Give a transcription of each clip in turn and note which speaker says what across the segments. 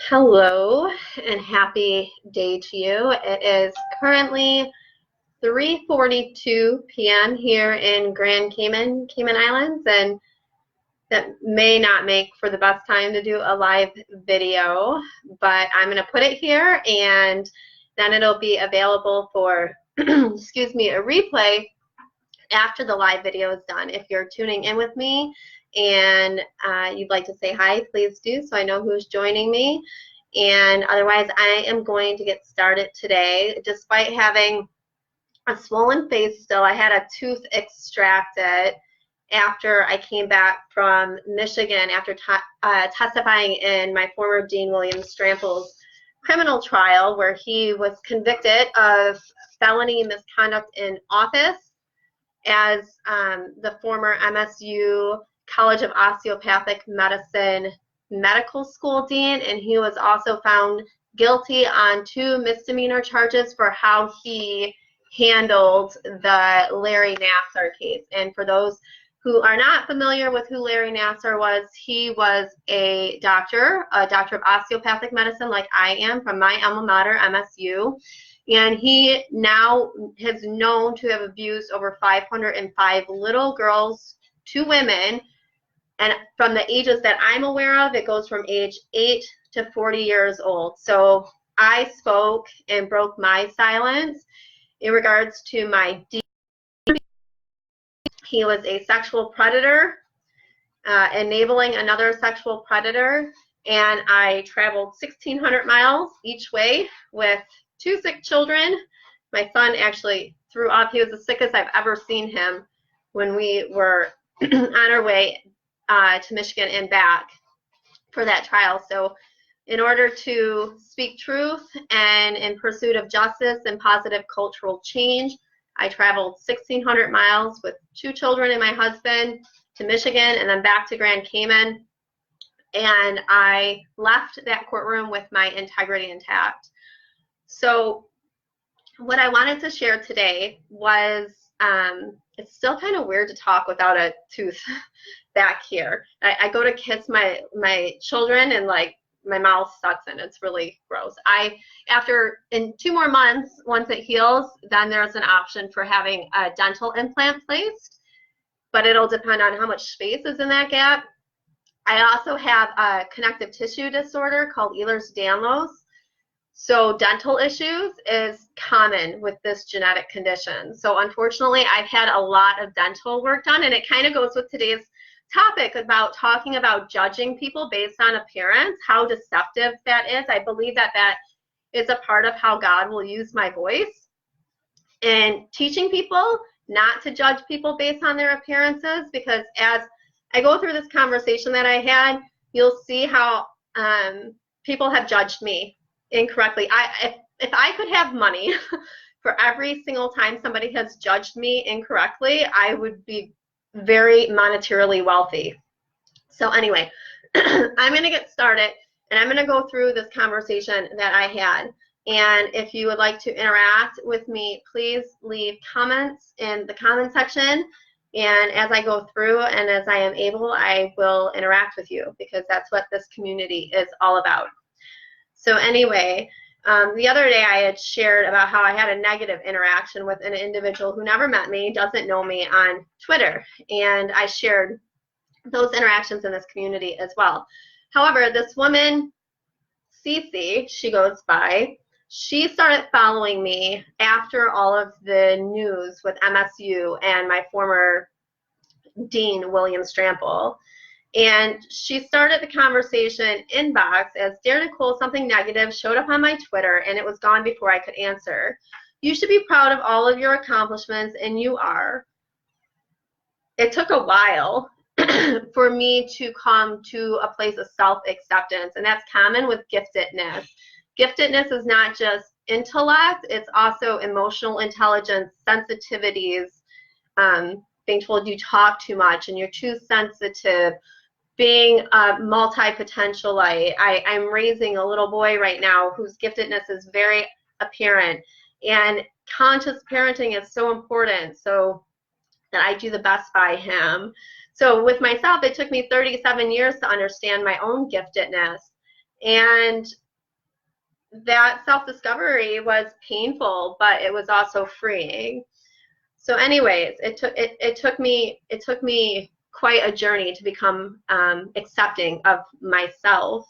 Speaker 1: Hello and happy day to you. It is currently 3:42 p.m. here in Grand Cayman Islands, and that may not make for the best time to do a live video, but I'm going to put it here and then it'll be available for, excuse me, a replay after the live video is done. If you're tuning in with me and you'd like to say hi, please do so I know who's joining me. And otherwise, I am going to get started today. Despite having a swollen face still, I had a tooth extracted after I came back from Michigan after testifying in my former Dean William Strampel's criminal trial, where he was convicted of felony misconduct in office as the former MSU College of Osteopathic Medicine medical school dean, and he was also found guilty on 2 misdemeanor charges for how he handled the Larry Nassar case. And for those who are not familiar with who Larry Nassar was, he was a doctor of osteopathic medicine like I am from my alma mater, MSU. And he now is known to have abused over 505 little girls, 2 women, and from the ages that I'm aware of, it goes from age 8 to 40 years old. So I spoke and broke my silence in regards to my dean. He was a sexual predator, enabling another sexual predator, and I traveled 1,600 miles each way with 2 sick children. My son actually threw up. He was the sickest I've ever seen him when we were on our way to Michigan and back for that trial. So in order to speak truth and in pursuit of justice and positive cultural change, I traveled 1,600 miles with 2 children and my husband to Michigan and then back to Grand Cayman. And I left that courtroom with my integrity intact. So what I wanted to share today was, it's still kind of weird to talk without a tooth back here. I go to kiss my children and like my mouth sucks in. It's really gross. In 2 more months, once it heals, then there's an option for having a dental implant placed, but it'll depend on how much space is in that gap. I also have a connective tissue disorder called Ehlers Danlos. So dental issues is common with this genetic condition. So unfortunately, I've had a lot of dental work done, and it kind of goes with today's topic about talking about judging people based on appearance, how deceptive that is. I believe that that is a part of how God will use my voice and teaching people not to judge people based on their appearances, because as I go through this conversation that I had, you'll see how people have judged me incorrectly. If I could have money for every single time somebody has judged me incorrectly, I would be very monetarily wealthy. So anyway, I'm going to get started and I'm going to go through this conversation that I had. And if you would like to interact with me, please leave comments in the comment section. And as I go through and as I am able, I will interact with you, because that's what this community is all about. So anyway, the other day I had shared about how I had a negative interaction with an individual who never met me, doesn't know me, on Twitter. And I shared those interactions in this community as well. However, this woman, Cici, she goes by, she started following me after all of the news with MSU and my former dean, William Strampel. And she started the conversation inbox as, "Dear Nicole, something negative showed up on my Twitter and it was gone before I could answer. You should be proud of all of your accomplishments, and you are." It took a while for me to come to a place of self-acceptance, and that's common with giftedness. Giftedness is not just intellect, it's also emotional intelligence, sensitivities, being told you talk too much and you're too sensitive, being a multi-potentialite. I'm raising a little boy right now whose giftedness is very apparent, and conscious parenting is so important so that I do the best by him. So with myself, it took me 37 years to understand my own giftedness. And that self-discovery was painful, but it was also freeing. So anyways, it took me quite a journey to become accepting of myself.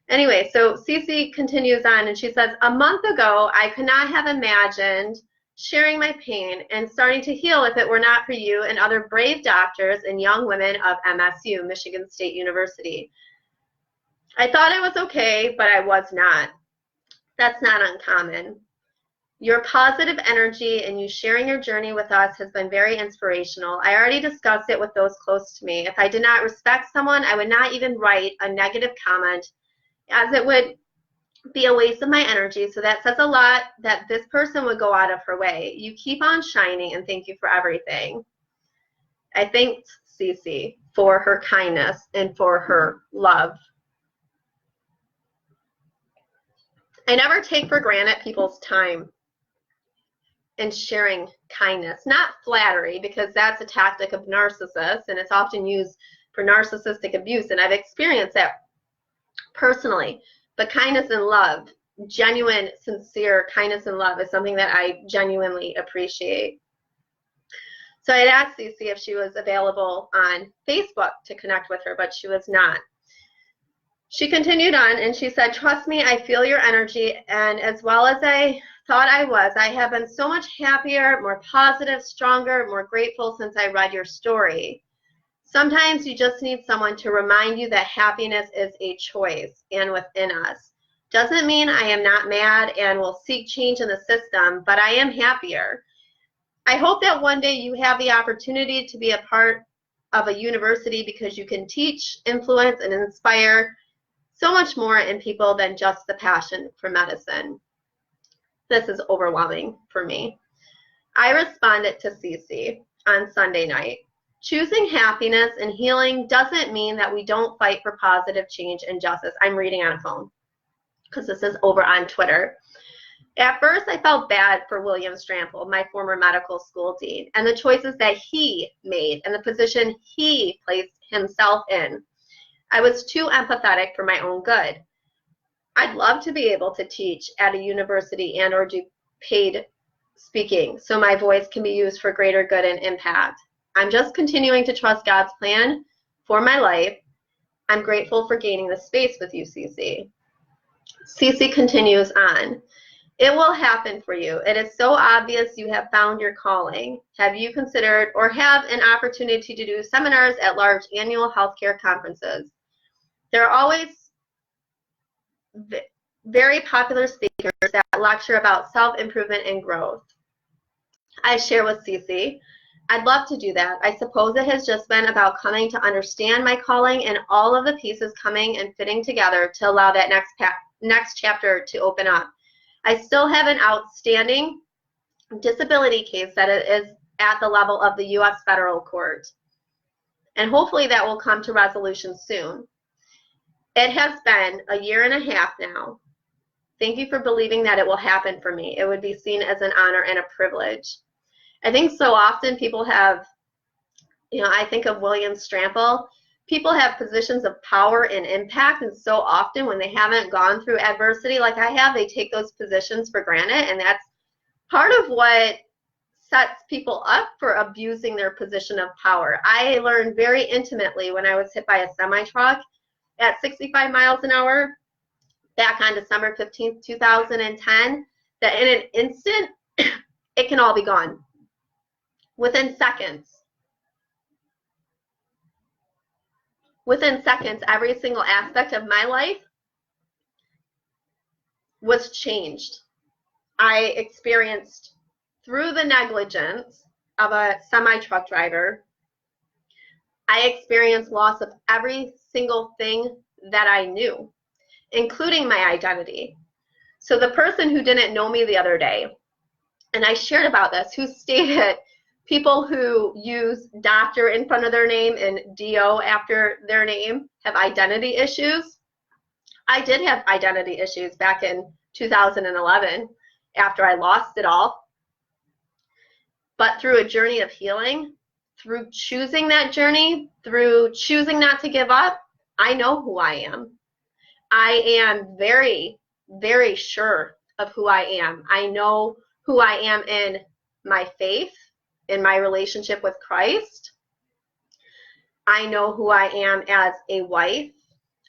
Speaker 1: Anyway, so Cici continues on, and she says, a month ago, I could not have imagined sharing my pain and starting to heal if it were not for you and other brave doctors and young women of MSU, Michigan State University. I thought I was okay, but I was not. That's not uncommon. Your positive energy and you sharing your journey with us has been very inspirational. I already discussed it with those close to me. If I did not respect someone, I would not even write a negative comment, as it would be a waste of my energy. So that says a lot that this person would go out of her way. You keep on shining, and thank you for everything. I thanked Cici for her kindness and for her love. I never take for granted people's time and sharing kindness, not flattery, because that's a tactic of narcissists, and it's often used for narcissistic abuse, and I've experienced that personally. But kindness and love, genuine, sincere kindness and love, is something that I genuinely appreciate. So I'd asked Cici if she was available on Facebook to connect with her, but she was not. She continued on, and she said, trust me, I feel your energy, and as well as I thought I was, I have been so much happier, more positive, stronger, more grateful since I read your story. Sometimes you just need someone to remind you that happiness is a choice and within us. Doesn't mean I am not mad and will seek change in the system, but I am happier. I hope that one day you have the opportunity to be a part of a university, because you can teach, influence, and inspire so much more in people than just the passion for medicine. This is overwhelming for me. I responded to Cici on Sunday night. Choosing happiness and healing doesn't mean that we don't fight for positive change and justice. I'm reading on a phone because this is over on Twitter. At first, I felt bad for William Strampel, my former medical school dean, and the choices that he made and the position he placed himself in. I was too empathetic for my own good. I'd love to be able to teach at a university and or do paid speaking so my voice can be used for greater good and impact. I'm just continuing to trust God's plan for my life. I'm grateful for gaining the space with you, Cici. Cici continues on. It will happen for you. It is so obvious you have found your calling. Have you considered or have an opportunity to do seminars at large annual healthcare conferences? There are always very popular speakers that lecture about self-improvement and growth. I share with Cici. I'd love to do that. I suppose it has just been about coming to understand my calling and all of the pieces coming and fitting together to allow that next chapter to open up. I still have an outstanding disability case that is at the level of the U.S. federal court, and hopefully that will come to resolution soon. It has been a year and a half now. Thank you for believing that it will happen for me. It would be seen as an honor and a privilege. I think so often people have, I think of William Strampel. People have positions of power and impact, and so often when they haven't gone through adversity like I have, they take those positions for granted, and that's part of what sets people up for abusing their position of power. I learned very intimately when I was hit by a semi-truck at 65 miles an hour back on December 15th, 2010, that in an instant, it can all be gone. Within seconds, every single aspect of my life was changed. I experienced, through the negligence of a semi-truck driver, I experienced loss of every single thing that I knew, including my identity. So the person who didn't know me the other day, and I shared about this, who stated people who use doctor in front of their name and DO after their name have identity issues. I did have identity issues back in 2011 after I lost it all. But through a journey of healing, through choosing that journey, through choosing not to give up, I know who I am. I am very, very sure of who I am. I know who I am in my faith, in my relationship with Christ. I know who I am as a wife.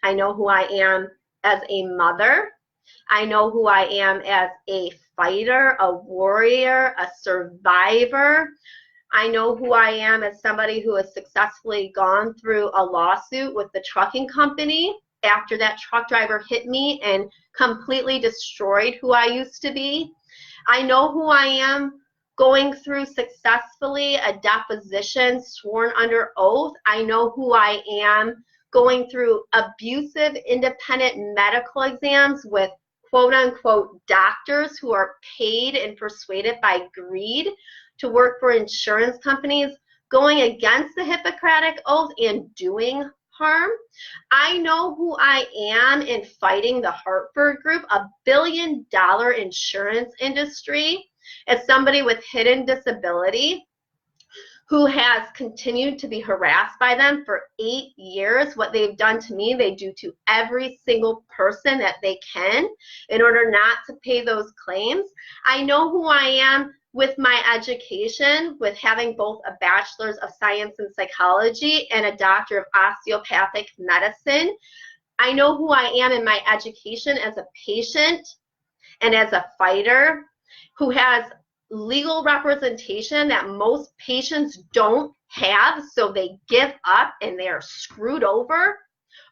Speaker 1: I know who I am as a mother. I know who I am as a fighter, a warrior, a survivor. I know who I am as somebody who has successfully gone through a lawsuit with the trucking company after that truck driver hit me and completely destroyed who I used to be. I know who I am going through successfully a deposition sworn under oath. I know who I am going through abusive independent medical exams with quote unquote doctors who are paid and persuaded by greed to work for insurance companies, going against the Hippocratic Oath and doing harm. I know who I am in fighting the Hartford Group, a billion-dollar insurance industry, as somebody with hidden disability who has continued to be harassed by them for 8 years. What they've done to me, they do to every single person that they can in order not to pay those claims. I know who I am with my education, with having both a bachelor's of science in psychology and a doctor of osteopathic medicine. I know who I am in my education as a patient and as a fighter who has legal representation that most patients don't have, so they give up and they are screwed over.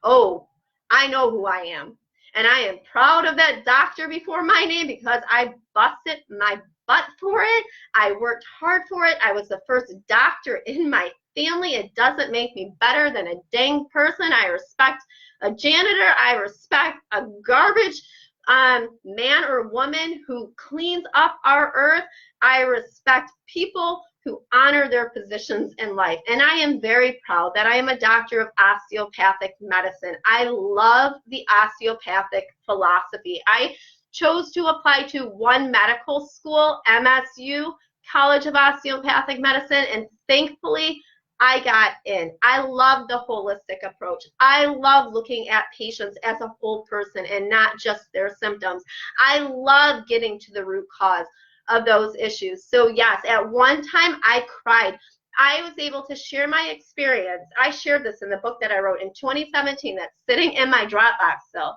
Speaker 1: Oh, I know who I am. And I am proud of that doctor before my name because I busted my butt for it. I worked hard for it. I was the first doctor in my family. It doesn't make me better than a dang person. I respect a janitor. I respect a garbage man or woman who cleans up our earth. I respect people who honor their positions in life. And I am very proud that I am a doctor of osteopathic medicine. I love the osteopathic philosophy. I chose to apply to one medical school, MSU, College of Osteopathic Medicine, and thankfully I got in. I love the holistic approach. I love looking at patients as a whole person and not just their symptoms. I love getting to the root cause of those issues. So yes, at one time I cried. I was able to share my experience. I shared this in the book that I wrote in 2017 that's sitting in my Dropbox still.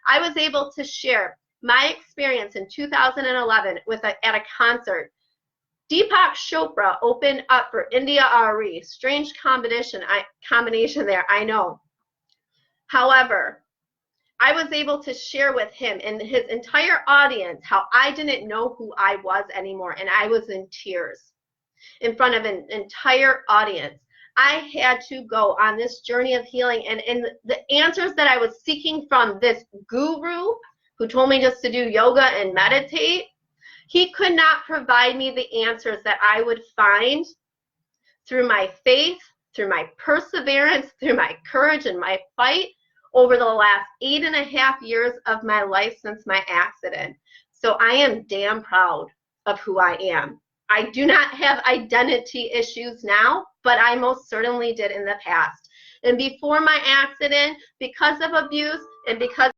Speaker 1: I was able to share my experience in 2011 at a concert. Deepak Chopra opened up for India Arie. Strange combination there, I know. However, I was able to share with him and his entire audience how I didn't know who I was anymore, and I was in tears in front of an entire audience. I had to go on this journey of healing, and the answers that I was seeking from this guru who told me just to do yoga and meditate, he could not provide me the answers that I would find through my faith, through my perseverance, through my courage and my fight over the last 8.5 years of my life since my accident. So I am damn proud of who I am. I do not have identity issues now, but I most certainly did in the past. And before my accident, because of abuse and because